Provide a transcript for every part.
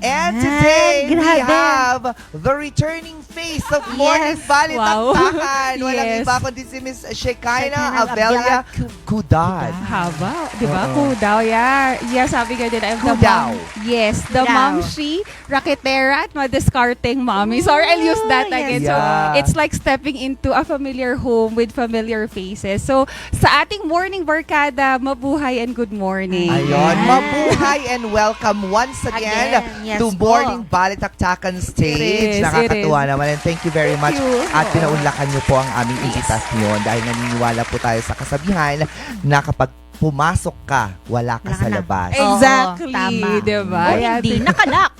And today, we grabe. have the returning face of Morning Balitaktakan. Walang Yes. iba kundi si Miss Shekinah Shekinah Avelia Kudad. Haba, di ba? Oo. Kudaw, yeah. Yeah, sabi nga din, I'm the Kudaw. mom. Yes, the Kudaw. momshi, raketera, at madiscarding mommy. Sorry, I'll use that Oh, again. yes. So, Yeah. it's like stepping into a familiar home with familiar faces. So, sa ating morning barkada, mabuhay and good morning. Ayun, Ayan. mabuhay and welcome once again, Yes to po. Morning Balitaktakan stage. It is, Nakakatuwa naman and thank you very much. you. At pinaunlakan niyo po ang aming imbitasyon dahil naniniwala po tayo sa kasabihan na kapag pumasok ka, wala ka Wala sa ka na. labas. Oo, Exactly, tama. di ba? O Yeah, hindi, nakalak.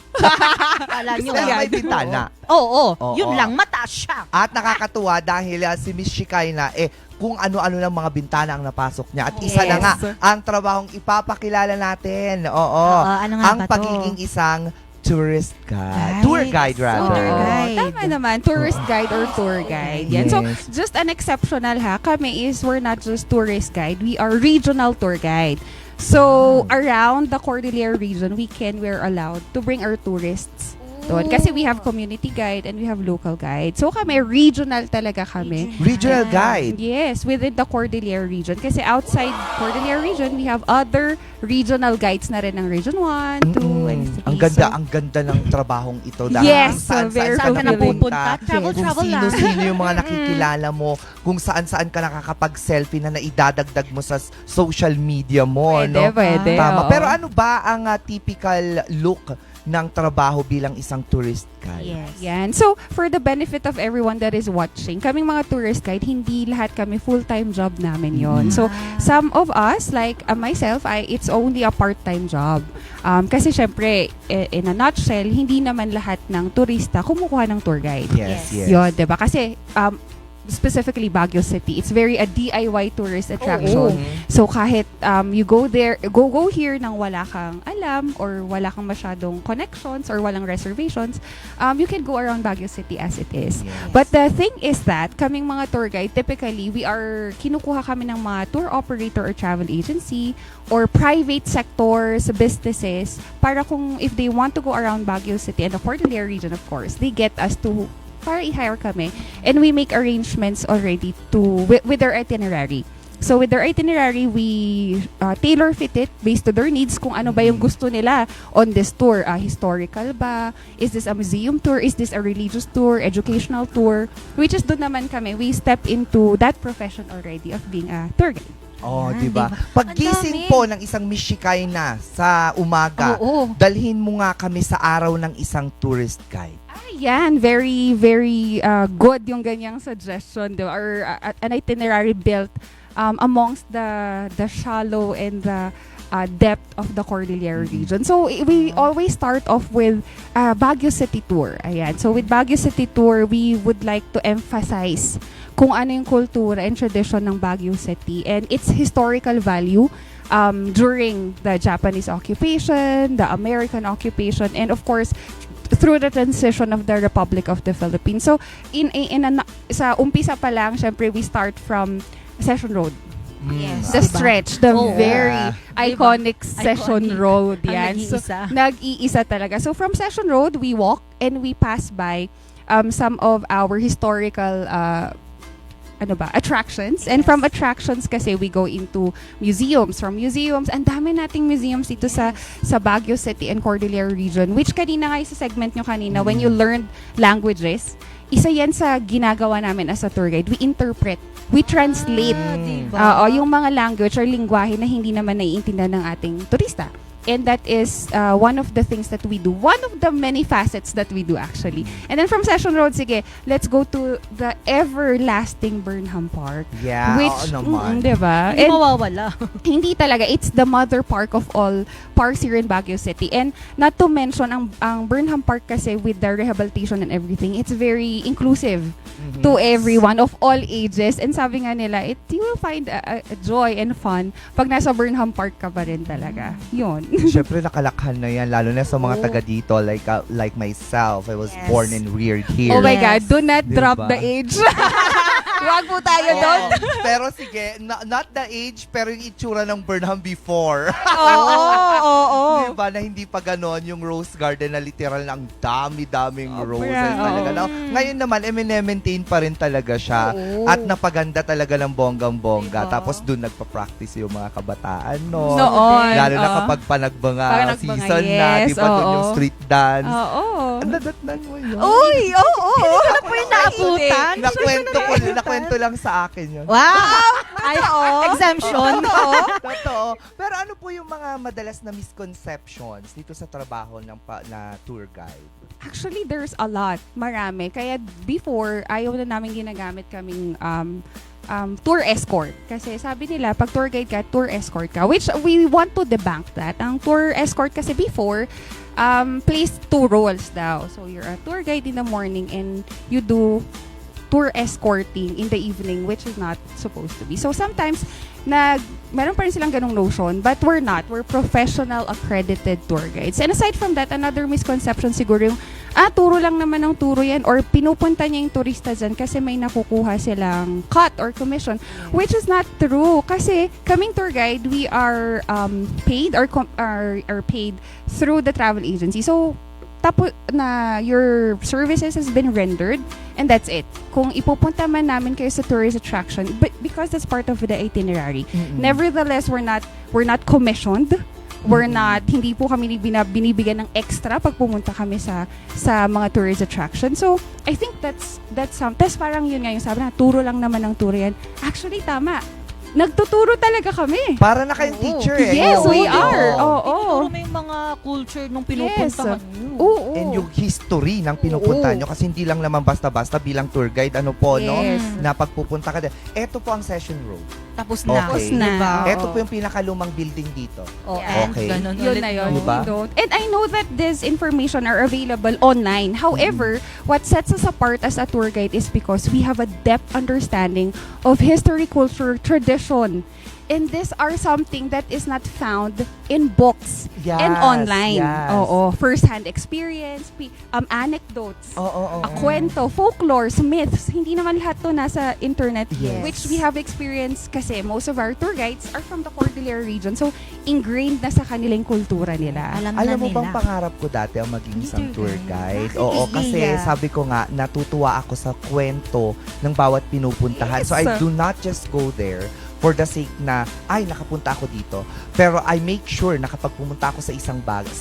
Kala nyo. Gusto may bintana. Oo, Oo. yun lang, mataas siya. At nakakatuwa dahil si Miss Shekinah, kung ano-ano ng mga bintana ang napasok niya. At isa na Yes. nga, ang trabahong ipapakilala natin. Oo. ano nga Ang ba to? pagiging isang tourist guide. Guide. Tour guide, rather. Tour Oo, guide. tama naman. Tourist guide or tour guide. Yan. So, Yes. just an exceptional ha. Kami is, we're not just tourist guide. We are regional tour guide. So, around the Cordillera region, we're allowed to bring our tourists doon. Kasi we have community guide and we have local guide. So, kami, regional talaga kami. Regional guide. Yes, within the Cordillera region. Kasi outside Cordillera region, we have other regional guides na rin ng Region 1, 2, and 3. Ang ganda ng trabahong ito. Dahil Yes, kung very Saan ka fulfilling. napupunta? Kung Travel lang. sino-sino yung mga nakikilala mo, kung saan-saan ka nakakapag-selfie na naidadagdag mo sa social media mo. Pwede, No? pwede. Tama. oo. Pero ano ba ang typical look ng trabaho bilang isang tourist guide? Yes. Yan. So, for the benefit of everyone that is watching, kaming mga tourist guide, hindi lahat kami full-time job namin yon. So, some of us, like myself, it's only a part-time job. Kasi syempre, in a nutshell, hindi naman lahat ng turista kumukuha ng tour guide. Yes, Yes. yes. Yun, diba? Kasi, specifically Baguio City, it's very a DIY tourist attraction. Mhm. So kahit you go there, go here nang wala kang alam or wala kang masyadong connections or walang reservations, you can go around Baguio City as it is. Yes. But the thing is that kaming mga tour guide, typically kinukuha kami ng mga tour operator or travel agency or private sectors, businesses para kung if they want to go around Baguio City and the Cordillera region, of course, they get us to para i-hire kami and we make arrangements already with their itinerary. So with their itinerary, we tailor fit it based to their needs kung ano ba yung gusto nila on this tour. Historical ba? Is this a museum tour? Is this a religious tour? Educational tour? Which is doon naman kami, we step into that profession already of being a tour guide. Oh, Yan, di ba? diba? Paggising Ang dami. po ng isang Miss Shekinah sa umaga, Oo. dalhin mo nga kami sa araw ng isang tourist guide. Yan, very, very good yung ganyang suggestion, diba? Or an itinerary built amongst the shallow and the depth of the Cordillera region. So, we always start off with Baguio City Tour. Ayan. So, with Baguio City Tour, we would like to emphasize kung ano yung kultura and tradition ng Baguio City and its historical value during the Japanese occupation, the American occupation, and of course, through the transition of the Republic of the Philippines. So, sa umpisa pa lang, syempre, we start from Session Road. Yes. The Diba? stretch, the Oo. very Yeah. iconic Session Iconic. Road. Ang Yan. So, nag-iisa. nag-iisa talaga. So, from Session Road, we walk and we pass by some of our historical attractions. And Yes. from attractions kasi we go into museums. From museums, ang dami nating museums dito sa Baguio City and Cordillera region. Which kanina nga sa segment nyo kanina, when you learned languages, isa yan sa ginagawa namin as a tour guide. We interpret. We translate. Diba? Yung mga language or lingwahe na hindi naman naiintindihan ng ating turista. And that is one of the things that we do. One of the many facets that we do actually. And then from Session Road, sige, let's go to the everlasting Burnham Park. Yeah, Which, oo naman. diba? Hindi And mawawala. hindi talaga. It's the mother park of all parks here in Baguio City. And not to mention, ang Burnham Park kasi with the rehabilitation and everything, it's very inclusive Mhm. to everyone of all ages. And sabi nga nila, you will find a joy and fun pag nasa Burnham Park ka pa rin talaga. Yun. Siyempre nakalakhan na yan, lalo na sa mga Oo. taga dito, like myself. I was Yes. born and reared here. Oh my Yes. God, do not Diba? drop the age. Wag po tayo Oo. doon. Pero sige, not the age, pero yung itsura ng Burnham before. Oo. Diba na hindi pa ganon yung rose garden na literal na ang dami-daming roses oo. talaga. No? Ngayon naman, maintain pa rin talaga siya. Oo. At napaganda talaga ng bonggang-bongga. Diba? Tapos dun nagpa-practice yung mga kabataan, no? Noon. Lalo na oo. kapag panagbanga Panagbanga, season na, yes, di ba dun oo. yung street dance. Oo. Ang dadatnan mo yun. Uy, oo. Ano po yung naabutan? Nakwento lang sa akin yun. Wow! Ay, exemption. Totoo. Pero ano po yung mga madalas na misconceptions dito sa trabaho ng na tour guide? Actually, there's a lot. Marami. Kaya before, ayaw na namin ginagamit kaming tour escort. Kasi sabi nila, pag tour guide ka, tour escort ka. Which we want to debunk that. Ang tour escort kasi before, plays two roles daw. So, you're a tour guide in the morning and you do tour escorting in the evening, which is not supposed to be. So, sometimes, meron pa rin silang ganong notion, but we're not. We're professional accredited tour guides. And aside from that, another misconception siguro yung, turo lang naman ng turo yan, or pinupunta niya yung turista dyan kasi may nakukuha silang cut or commission, which is not true. Kasi kaming tour guide, we are paid or are paid through the travel agency. So, tapos na your services has been rendered and that's it. Kung ipupunta man namin kayo sa tourist attraction, but because that's part of the itinerary. Nevertheless, we're not commissioned. We're not, hindi po kami binibigyan ng extra pag pumunta kami sa mga tourist attraction. So, I think that's parang yun nga yung sabi na, turo lang naman ng turo yan. Actually, tama. Nagtuturo talaga kami. Para na kayong teacher eh. Yes, Oo, we oo. are. Oo. Tinuturo mo yung mga culture nung pinupuntahan nyo. Oo. And yung history ng pinupunta Oo. nyo kasi hindi lang naman basta-basta bilang tour guide, ano po, no? Yes. Na pagpupunta ka din. Eto po ang session room. Tapos na. Okay. Diba? Eto po yung pinakalumang building dito. Oh, Yeah. and Okay. ganun Yun ulit, na yun. no? Diba? We don't. And I know that this information are available online. However, what sets us apart as a tour guide is because we have a depth understanding of history, culture, tradition. And these are something that is not found in books and online. Yes. Oo. First-hand experience, anecdotes, Oo. kwento, folklore, myths. Hindi naman lahat to nasa internet. Yes. Which we have experienced kasi most of our tour guides are from the Cordillera region. So, ingrained na sa kanilang kultura nila. Alam mo bang pangarap ko dati ang maging isang tour guide? Oo, kasi sabi ko nga, natutuwa ako sa kwento ng bawat pinupuntahan. So, I Yes. do not just go there for the sake na, ay, nakapunta ako dito. Pero I make sure na kapag pumunta ako sa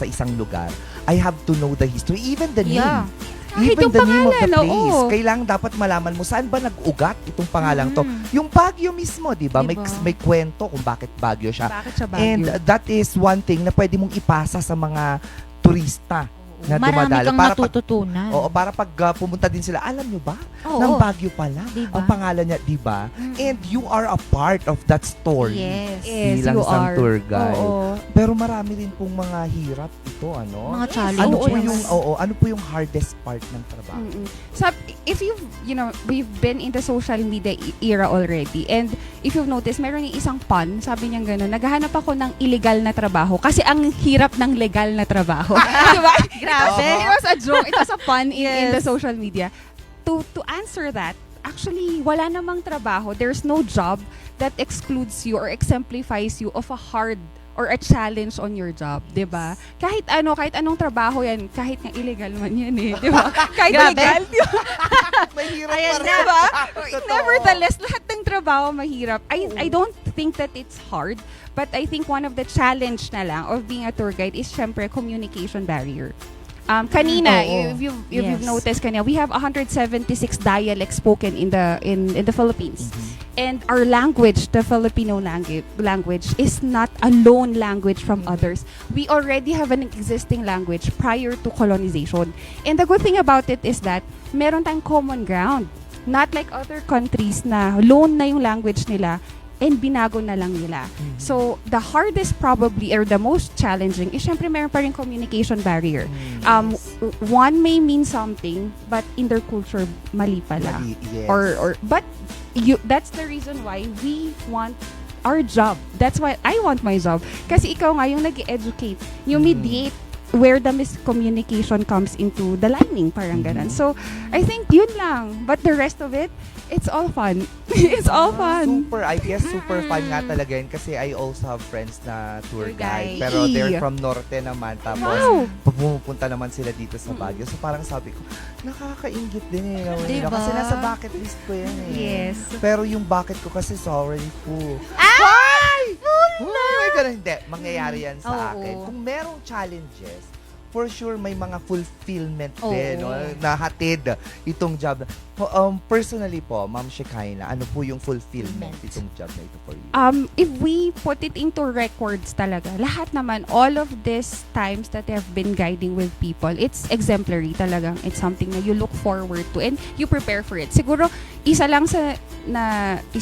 isang lugar, I have to know the history, even the name. Yeah. Kahit Even yung the name of the pangalan, place. oo. Kailangan dapat malaman mo saan ba nag-ugat itong pangalang to. Yung Baguio mismo, di ba? Diba? May kwento kung bakit Baguio siya. Bakit siya Baguio? And that is one thing na pwede mong ipasa sa mga turista na Marami dumadalo. kang Para pag, natututunan. oo, para pag pumunta din sila, alam nyo ba? Oo. Ng Baguio pala. Diba? Ang pangalan niya, di ba? And you are a part of that story. Yes. Yes, bilang you isang are. tour guide. Oo. Pero marami rin pong mga hirap ito, ano? Mga challenge. Ano Oo, po yes. yung ano po yung hardest part ng trabaho? Mm-mm. So, if you've, we've been in the social media era already, and if you've noticed, meron yung isang pun, sabi niya gano'n, naghahanap ako ng illegal na trabaho kasi ang hirap ng legal na trabaho. Diba? Grabe. It was a joke. It was a pun in the Yes. social media. To answer that, actually, wala namang trabaho. There's no job that excludes you or exemplifies you of a hard or a challenge on your job, 'di ba? Kahit anong trabaho 'yan, kahit nga illegal man 'yan eh, 'di ba? Kahit Grabe. legal, 'di ba? Mahirap Ayan pa rin. na. Diba? Totoo. Nevertheless, lahat ng trabaho mahirap. I don't think that it's hard, but I think one of the challenge na lang of being a tour guide is syempre communication barrier. Kanina, Oo. if you've Yes. noticed kanina, we have 176 dialects spoken in the Philippines. And our language, the Filipino language, is not a lone language from others. We already have an existing language prior to colonization. And the good thing about it is that meron tayong common ground. Not like other countries na lone na yung language nila and binago na lang nila. So, the hardest probably or the most challenging is syempre meron pa rin communication barrier. One may mean something but in their culture mali pala. Yes. But that's the reason why we want our job. That's why I want my job. Kasi ikaw nga yung nag-educate, yung mediate where the miscommunication comes into the lining, parang ganun. So, I think yun lang. But the rest of it, it's all fun. It's all fun. Super, I guess super fun nga talaga yun kasi I also have friends na tour Tour guide. guide. Pero they're from Norte naman. Tapos, Wow. pumupunta naman sila dito sa Baguio. So parang sabi ko, nakakaingit din eh. Diba? Kasi nasa bucket list ko yan eh. Yes. Pero yung bucket ko kasi is already full. Ay! Ay, ganun. Hindi, mangyayari yan sa Oo. akin. Kung merong challenges, for sure may mga fulfillment Oo. din no, na hatid itong job. Personally po, Ma'am Shekinah, ano po yung fulfillment itong job na ito for you? If we put it into records talaga, lahat naman, all of these times that I have been guiding with people, it's exemplary talagang. It's something na you look forward to and you prepare for it. Siguro, isa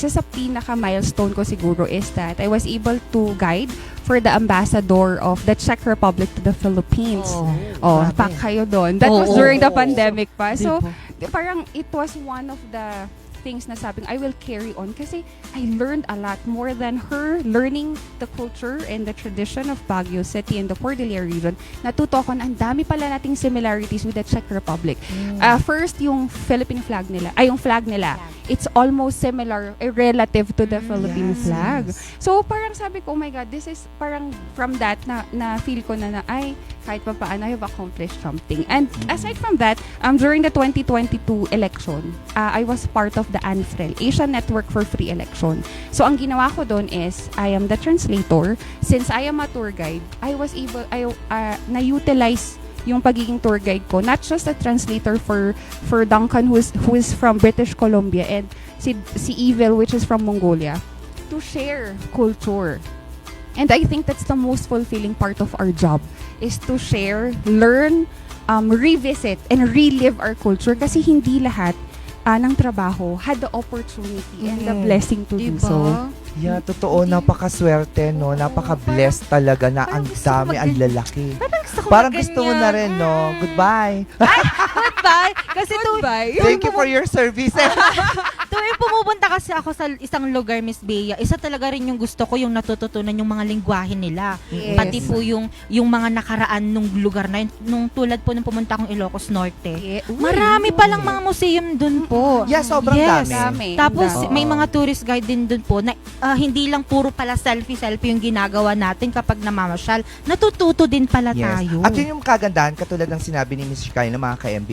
sa pinaka-milestone ko siguro is that I was able to guide for the ambassador of the Czech Republic to the Philippines. Oh, grabe. pak kayo doon. That was Oo. during the pandemic pa. So, Diba? parang it was one of the things na sabing I will carry on kasi I learned a lot more than her learning the culture and the tradition of Baguio City and the Cordillera region. Natuto ko na ang dami pala nating similarities with the Czech Republic. First, yung Philippine flag nila, yung flag nila, it's almost similar, relative to the Philippine Yes, flag. yes. So, parang sabi ko, oh my God, this is parang from that na feel ko na ay, kahit pa paano, I have accomplished something. And aside from that, during the 2022 election, I was part of the ANFREL, Asian Network for Free Election. So, ang ginawa ko doon is, I am the translator. Since I am a tour guide, I was able, na-utilize yung pagiging tour guide ko, not just a translator for Duncan who is from British Columbia and si Evil which is from Mongolia, to share culture. And I think that's the most fulfilling part of our job, is to share, learn, revisit, and relive our culture kasi hindi lahat ng trabaho had the opportunity and the blessing to do Diba? so. Yeah, totoo, napakaswerte, no? Napaka-blessed talaga na ang dami, ang lalaki. Parang gusto mo na rin, no? Goodbye. Goodbye! Kasi Thank you for your service. tuwing pumupunta kasi ako sa isang lugar, Miss Bea, isa talaga rin yung gusto ko, yung natututunan yung mga lingwahe nila. Yes. Pati po yung mga nakaraan nung lugar na yun. Nung tulad po nung pumunta akong Ilocos Norte. Marami palang mga museum dun po. Yeah, sobrang Yes. dami. Tapos Oo. may mga tourist guide din dun po na hindi lang puro pala selfie yung ginagawa natin kapag namamasyal. Natututo din pala tayo. At yun yung kagandahan, katulad ng sinabi ni Ms. Shekinah, mga ka-MB,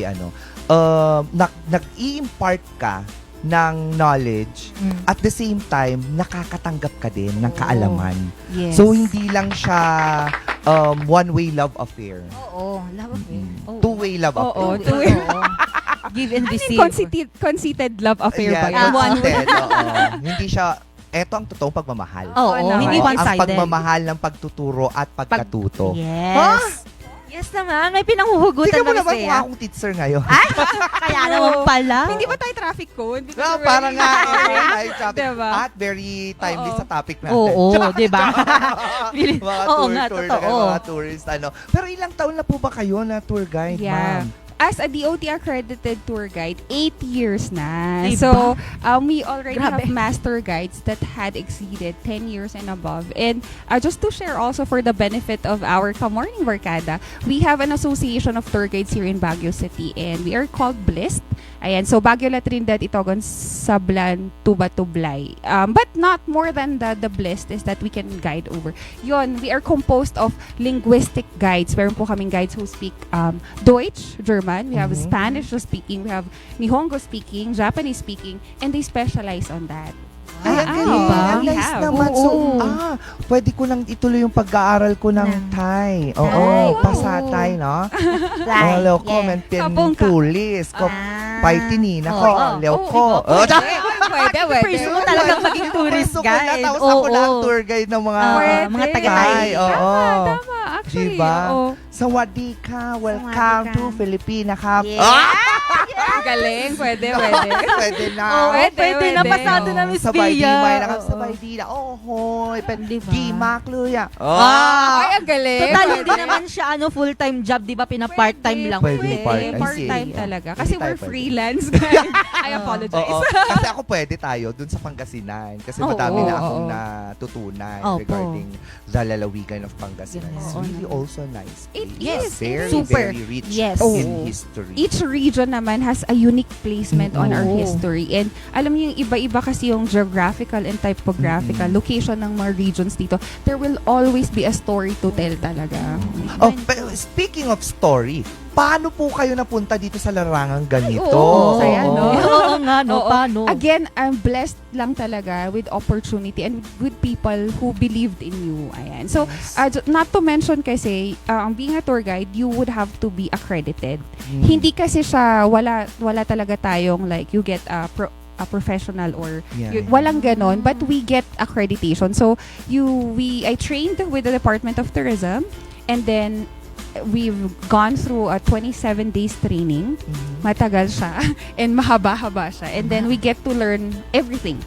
nag-i-impart ka ng knowledge, at the same time, nakakatanggap ka din ng kaalaman. Yes. So, hindi lang siya one-way love affair. Oo, love affair. Oo. Two-way love Oo, affair. two-way. Give and receive. Conceited love affair ba Yeah, yun? consistent, oo. Hindi siya, eto ang totoong pagmamahal. Oo, hindi Oo, ang one-sided. pagmamahal ng pagtuturo at pagkatuto. Yes. Yes naman, may pinanghuhugutan Tingnan mo na naman Miss kung Bea. akong teacher ngayon. Kaya naman pala. Hindi ba tayo traffic code? Because No, we're parang nga, wearing- tayo topic. Diba? At very timely Oo. sa topic natin. Oo, di ba? mga Oo tour, nga, tour totoo. na mga tourist, ano. Pero ilang taon na po ba kayo na tour guide, Yeah. ma'am? As a DOT accredited tour guide, 8 years na. Diba? So, we already Grabe. have master guides that had exceeded 10 years and above. And just to share also for the benefit of our Kamorning Barkada, we have an association of tour guides here in Baguio City and we are called Blessed. Ayan, so Baguio La Trinidad, Itogon, Sablan, Tuba, Tublay. But not more than the Blessed is that we can guide over. Yon, we are composed of linguistic guides. Meron po kaming guides who speak Deutsch, German, we have Mhm. Spanish speaking, we have Nihongo speaking, Japanese speaking, and they specialize on that. Ay, ang galing. diba? Ang We nice have. naman. So, Oo. pwede ko nang ituloy yung pag-aaral ko ng Ng Thai. Thai. Oo, Wow. pasatay, no? Hello, comment, pin, Kapongka. pulis, ko, paitini, nako, Oo. leo Oh, ko. ikaw po. Pwede, First mo talagang maging tourist Gusto ko na, guide. tapos ako na ang tour guide ng mga Pwede. mga taga-Thai. Thai. Oo. Tama, actually. Diba? Oo. Sawadee ka, welcome Sawadee ka. to Filipina, kap. Yeah. Galing, pwede. Pwede na. Oo, pwede na. pwede. Pasado na, Miss Sabay di Bea. may Oo. sabay di na. Hoy. Diba? Di makluya. Ay, ang galing. Total, Pwede. hindi naman siya full-time job, di ba? Pina-part-time lang. Pwede, part-time. Part-time Sige. talaga. Hindi Kasi tayo we're pwede. freelance, guys. I apologize. Oo. Kasi ako pwede tayo dun sa Pangasinan. Kasi Oo, madami na oo, akong oo. natutunan Opo. regarding the lalawigan of Pangasinan. Yes. It's Oo really naman. also nice. It place. is. Very, Super. very rich Yes. in Oo. history. Each region naman has a unique placement on our Oo. history. And alam niyo, yung iba-iba kasi yung geographical and typographical location ng mga regions dito. There will always be a story to tell talaga. Oh, speaking of story, paano po kayo napunta dito sa larangang ganito? Oo, saya, no? Oo nga, no? Oo. Paano? Again, I'm blessed lang talaga with opportunity and with people who believed in you. Ayan. So, not to mention kasi, being a tour guide, you would have to be accredited. Hindi kasi siya, wala talaga tayong like, you get a professional or walang ganon, but we get accreditation. So, I trained with the Department of Tourism, and then we've gone through a 27 days training. Matagal siya and mahaba-haba siya. And then we get to learn everything.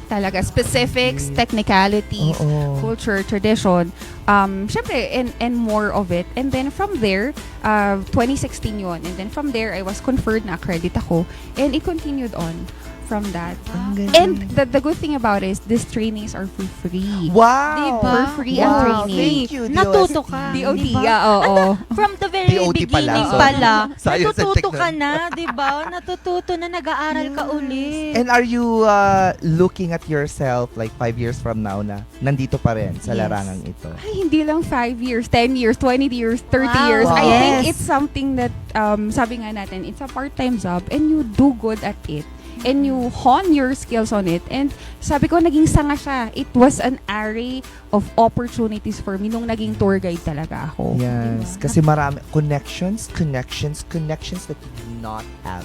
Talaga, specifics, technicalities, culture, tradition, syempre, and more of it. And then from there, 2016 yun. And then from there, I was conferred na accredit ako. And it continued on from that. And the good thing about it is these trainings are for free. Wow! Diba? For free ang training. Thank you, Natuto ka. DOT, diba? yeah, oo. From the very DOT beginning pala. pala, Science and natututo ka technology. na, di ba? Natututo na, nag-aaral ka ulit. And are you looking at yourself like 5 years from now na nandito pa rin sa Yes. larangang ito? Ay, hindi lang 5 years, 10 years, 20 years, 30 Wow. years. I Wow. think Yes. it's something that, sabi nga natin, it's a part-time job and you do good at it. And you hone your skills on it. And sabi ko, naging sanga siya. It was an array of opportunities for me nung naging tour guide talaga ako. Yes. Diba? Kasi marami, connections that you do not have.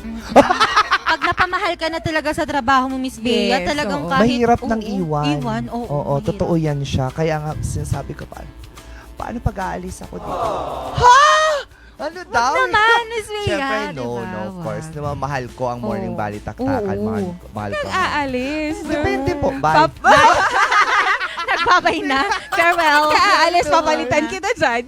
Pag napamahal ka na talaga sa trabaho mo, Miss Bea, Yes, talagang oo. kahit... Mahirap oo, nang iwan. Iwan, oo. Oo, mahirap. totoo yan siya. Kaya nga, sinasabi ko paano pag-aalis ako dito? Ha? Ano daw? Naman, Miss Bea. Siyempre, diba? no, of course. Wag. Diba, mahal ko ang morning Oo. bali taktakan. Oo. Mahal ko. Aalis. Depende po. Bye. Nagbabay na. Farewell. Aalis, papalitan kita dyan.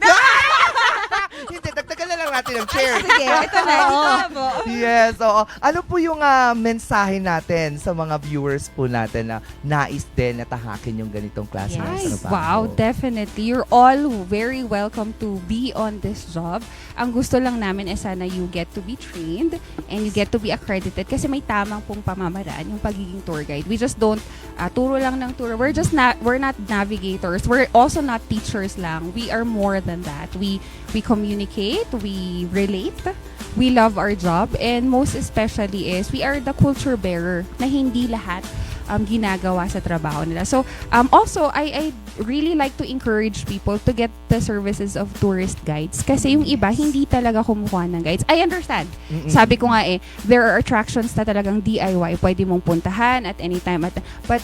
Hindi, dagdagan na lang natin ang chair. Sige, ito na. Dito na po. Yes, oo. Ano po yung mensahe natin sa mga viewers po natin na nais din na tahakin yung ganitong klase ng Yes. trabaho? Wow, definitely. You're all very welcome to be on this job. Ang gusto lang namin is sana you get to be trained and you get to be accredited kasi may tamang pong pamamaraan yung pagiging tour guide. We just don't turo lang ng tour. We're not navigators. We're also not teachers lang. We are more than that. We communicate, we relate, we love our job, and most especially is we are the culture bearer na hindi lahat ginagawa sa trabaho nila. So, also, I really like to encourage people to get the services of tourist guides kasi yung iba hindi talaga kumukuha ng guides. I understand. Sabi ko nga there are attractions na talagang DIY pwede mong puntahan at any time. But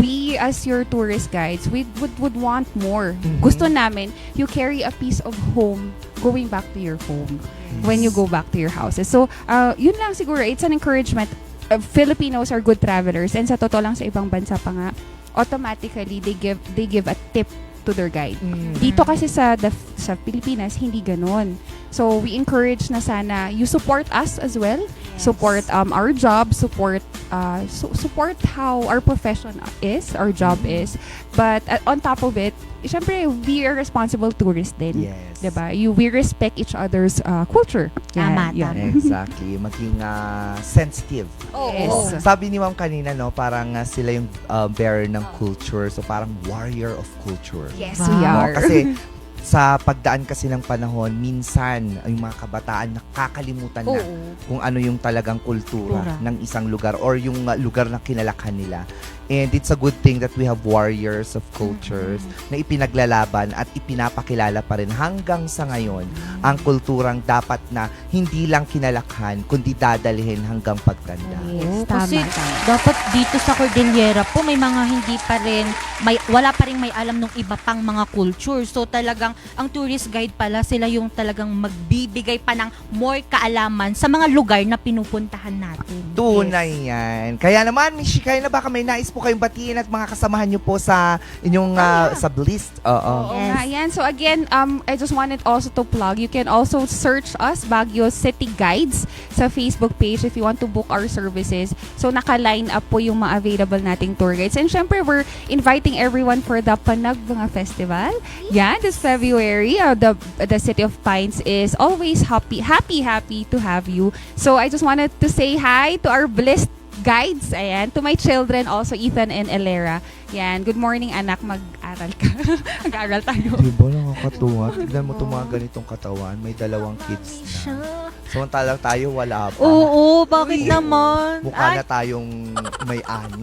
we as your tourist guides, we would want more. Gusto namin you carry a piece of home going back to your home when you go back to your houses. So, yun lang siguro. It's an encouragement. Filipinos are good travelers and sa totoo lang sa ibang bansa pa nga, automatically they give a tip to their guide. Dito kasi sa Pilipinas hindi ganon. So we encourage na sana you support us as well. Yes. Support our job, support how our profession is, our job is. But on top of it, syempre we are responsible tourists din. Yes. 'Di ba? We respect each other's culture. Tama, Yan. tama. Exactly. Maging sensitive. Yes. Sabi ni Ma'am kanina, no, parang sila yung bearer ng culture. So parang warrior of culture. Yes, Wow. we No? are. Kasi sa pagdaan kasi ng panahon, minsan yung mga kabataan nakakalimutan na kung ano yung talagang kultura Kultura. ng isang lugar or yung lugar na kinalakhan nila. And it's a good thing that we have warriors of cultures na ipinaglalaban at ipinapakilala pa rin hanggang sa ngayon ang kulturang dapat na hindi lang kinalakhan, kundi dadalhin hanggang pagtanda. Yes, Kasi tama. dapat dito sa Cordillera po may mga hindi pa rin wala pa rin may alam ng iba pang mga culture. So talagang ang tourist guide pala sila yung talagang magbibigay pa ng more kaalaman sa mga lugar na pinupuntahan natin. Tunay yan. Kaya naman, Miss Shikay, na baka may nais po kayong batiin at mga kasamahan nyo po sa inyong sa list. Oo. Oo nga, yan. So again, I just wanted also to plug, you can also search us, Baguio City Guides, sa Facebook page if you want to book our services. So naka-line up po yung mga available nating tour guides. And syempre, we're inviting everyone for the Panagbanga Festival. Yan, this February. The City of Pines is always happy to have you. So I just wanted to say hi to our blessed guides, ayan, to my children also, Ethan and Elera. Yan, good morning anak, mag-aral ka. Mag-aral tayo. Diba, nakakatuwa. Tignan mo itong mga ganitong katawan. May 2 kids na. Samantalang tayo, wala pa. Oo, bakit naman? Mukha na tayong may 6.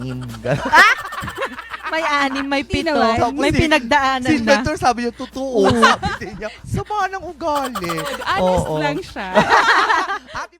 May 6, may 7, naman. may pinagdaanan Si na. Inventor sabi niya, totoo. Sabi din niya, sama ng ugali. Honest Oo. lang siya. Ate